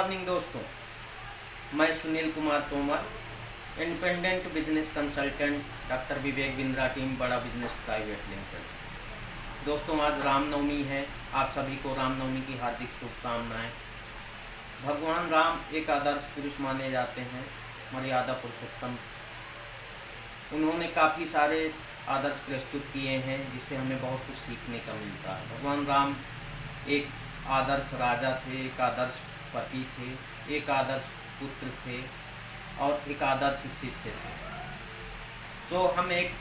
Morning दोस्तों, मैं Sunil Kumar Tomar, independent business consultant, doctor Vivek Bindra team, Bada business private limited. दोस्तों, आज रामनवमी है। आप सभी को रामनवमी की हार्दिक शुभकामनाएं। भगवान राम एक आदर्श पुरुष माने जाते हैं, मर्यादा पुरुषोत्तम। उन्होंने काफ़ी सारे आदर्श प्रस्तुत किए हैं जिससे हमें बहुत कुछ सीखने का मिलता है। भगवान राम एक आदर्श राजा थे, एक आदर्श पति थे, एक आदर्श पुत्र थे और एक आदर्श शिष्य थे। तो हम एक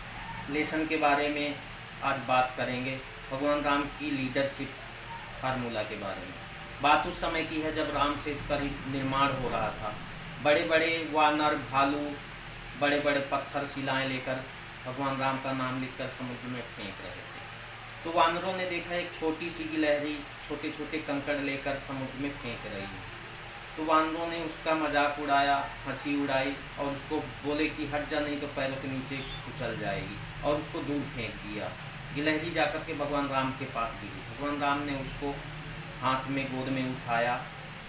लेसन के बारे में आज बात करेंगे, भगवान राम की लीडरशिप फार्मूला के बारे में। बात उस समय की है जब राम सेतु का निर्माण हो रहा था। बड़े बड़े वानर, भालू, बड़े बड़े पत्थर, शिलाएं लेकर भगवान राम का नाम लिखकर समुद्र में फेंक रहे थे। तो वानरों ने देखा एक छोटी सी गिलहरी छोटे छोटे कंकड़ लेकर समुद्र में फेंक रही है। तो वानरों ने उसका मजाक उड़ाया, हंसी उड़ाई और उसको बोले कि हट जा, नहीं तो पैरों के नीचे कुचल जाएगी, और उसको दूर फेंक दिया। गिलहरी जाकर के भगवान राम के पास गिरी। भगवान राम ने उसको हाथ में गोद में उठाया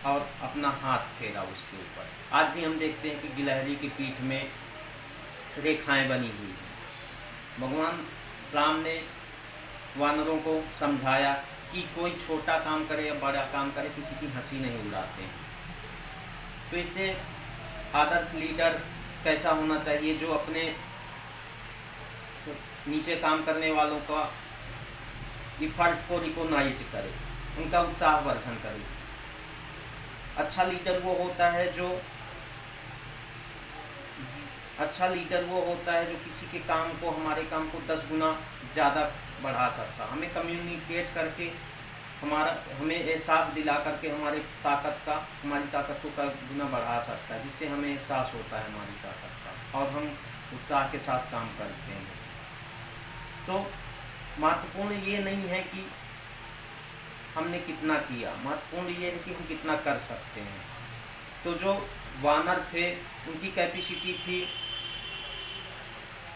और अपना हाथ फेरा उसके ऊपर। आज भी हम देखते हैं कि गिलहरी की पीठ में रेखाएं बनी हुई हैं। भगवान राम ने वानरों को समझाया कि कोई छोटा काम करे या बड़ा काम करे, किसी की हंसी नहीं उड़ाते हैं। तो इससे आदर्श लीडर कैसा होना चाहिए, जो अपने नीचे काम करने वालों का इफर्ट को रिकॉग्नाइज करे, उनका उत्साहवर्धन करे। अच्छा लीडर वो होता है जो किसी के काम को, हमारे काम को 10 गुना ज़्यादा बढ़ा सकता। हमें कम्युनिकेट करके हमें एहसास दिला करके हमारी ताकत को कई गुना बढ़ा सकता है, जिससे हमें एहसास होता है हमारी ताकत का और हम उत्साह के साथ काम करते हैं। तो महत्वपूर्ण ये नहीं है कि हमने कितना किया, महत्वपूर्ण ये है कि हम कितना कर सकते हैं। तो जो वानर थे उनकी कैपेसिटी थी,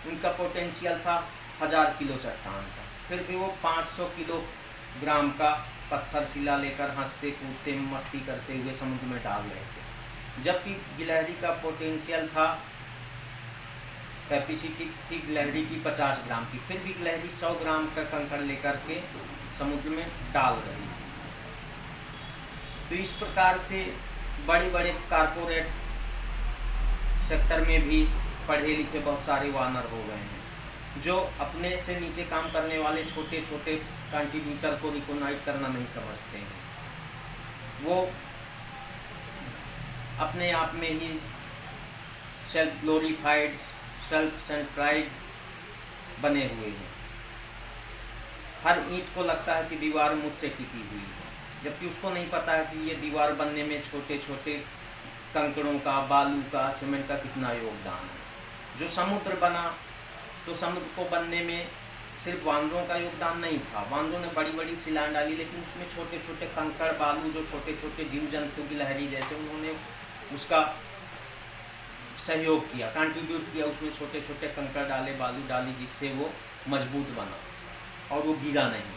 उनका पोटेंशियल था 1000 किलो चट्टान का, फिर भी वो 500 किलोग्राम का पत्थर शिला लेकर हंसते कूदते मस्ती करते हुए समुद्र में डाल रहे थे। जबकि गिलहरी का पोटेंशियल था, कैपेसिटी थी गिलहरी की 50 ग्राम की, फिर भी गिलहरी 100 ग्राम का कंकड़ लेकर के समुद्र में डाल रही थी। तो इस प्रकार से बड़े बड़े कारपोरेट सेक्टर में भी पढ़े लिखे बहुत सारे वानर हो गए हैं, जो अपने से नीचे काम करने वाले छोटे छोटे कंट्रीब्यूटर को रिकॉग्नाइज करना नहीं समझते हैं। वो अपने आप में ही सेल्फ ग्लोरीफाइड, सेल्फ सेंट्राइड बने हुए हैं। हर ईंट को लगता है कि दीवार मुझसे टिकी हुई है, जबकि उसको नहीं पता है कि ये दीवार बनने में छोटे छोटे कंकड़ों का, बालू का, सीमेंट का कितना योगदान है। जो समुद्र बना, तो समुद्र को बनने में सिर्फ वानरों का योगदान नहीं था। वानरों ने बड़ी बड़ी शिलाएं डाली, लेकिन उसमें छोटे छोटे कंकड़, बालू, जो छोटे छोटे जीव जंतु, गिलहरी जैसे, उन्होंने उसका सहयोग किया, कंट्रीब्यूट किया। उसमें छोटे छोटे कंकड़ डाले, बालू डाली, जिससे वो मजबूत बना और वो गिरा नहीं।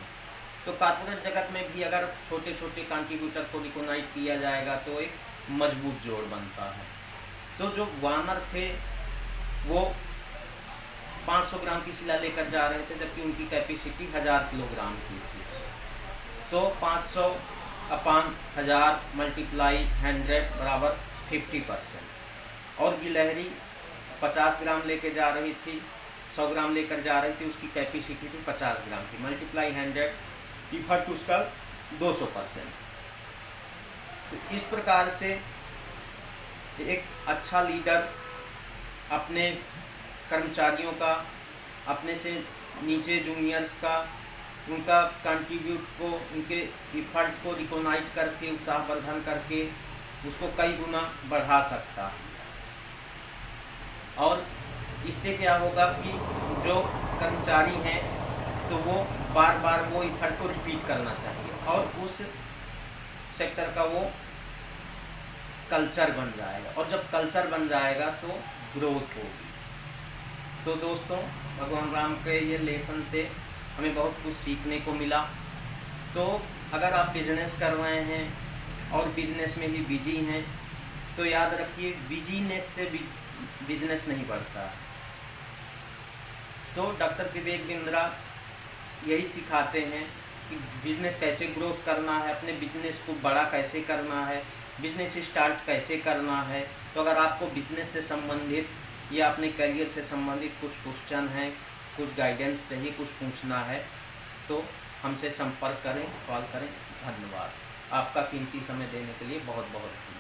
तो कॉर्पोरेट जगत में भी अगर छोटे छोटे कंट्रीब्यूटर को रिकॉग्नाइज किया जाएगा तो एक मजबूत जोड़ बनता है। तो जो वानर थे वो 500 ग्राम की शिला लेकर जा रहे थे, जबकि उनकी कैपेसिटी 1000 किलोग्राम की थी। तो 500 अपान 1000 मल्टीप्लाई 100 बराबर 50%। और गिलहरी 50 ग्राम लेके जा रही थी, 100 ग्राम लेकर जा रही थी, उसकी कैपेसिटी थी 50 ग्राम की, मल्टीप्लाई 100, इफर्ट उसका 200%। तो इस प्रकार से एक अच्छा लीडर अपने कर्मचारियों का, अपने से नीचे जूनियर्स का, उनका कंट्रीब्यूट को, उनके इफर्ट को रिकॉग्नाइज करके, उत्साहवर्धन करके उसको कई गुना बढ़ा सकता है। और इससे क्या होगा कि जो कर्मचारी हैं तो वो बार बार वो इफर्ट को रिपीट करना चाहिए और उस सेक्टर का वो कल्चर बन जाएगा। और जब कल्चर बन जाएगा तो ग्रोथ होगी। तो दोस्तों, भगवान राम के ये लेसन से हमें बहुत कुछ सीखने को मिला। तो अगर आप बिजनेस कर रहे हैं और बिजनेस में ही बिजी हैं, तो याद रखिए बिजीनेस से बिजनेस नहीं बढ़ता। तो डॉक्टर विवेक बिंद्रा यही सिखाते हैं कि बिजनेस कैसे ग्रोथ करना है, अपने बिजनेस को बड़ा कैसे करना है, बिजनेस स्टार्ट कैसे करना है। तो अगर आपको बिजनेस से संबंधित या अपने करियर से संबंधित कुछ क्वेश्चन हैं, कुछ गाइडेंस चाहिए, कुछ पूछना है, तो हमसे संपर्क करें, कॉल करें। धन्यवाद। आपका कीमती समय देने के लिए बहुत बहुत धन्यवाद।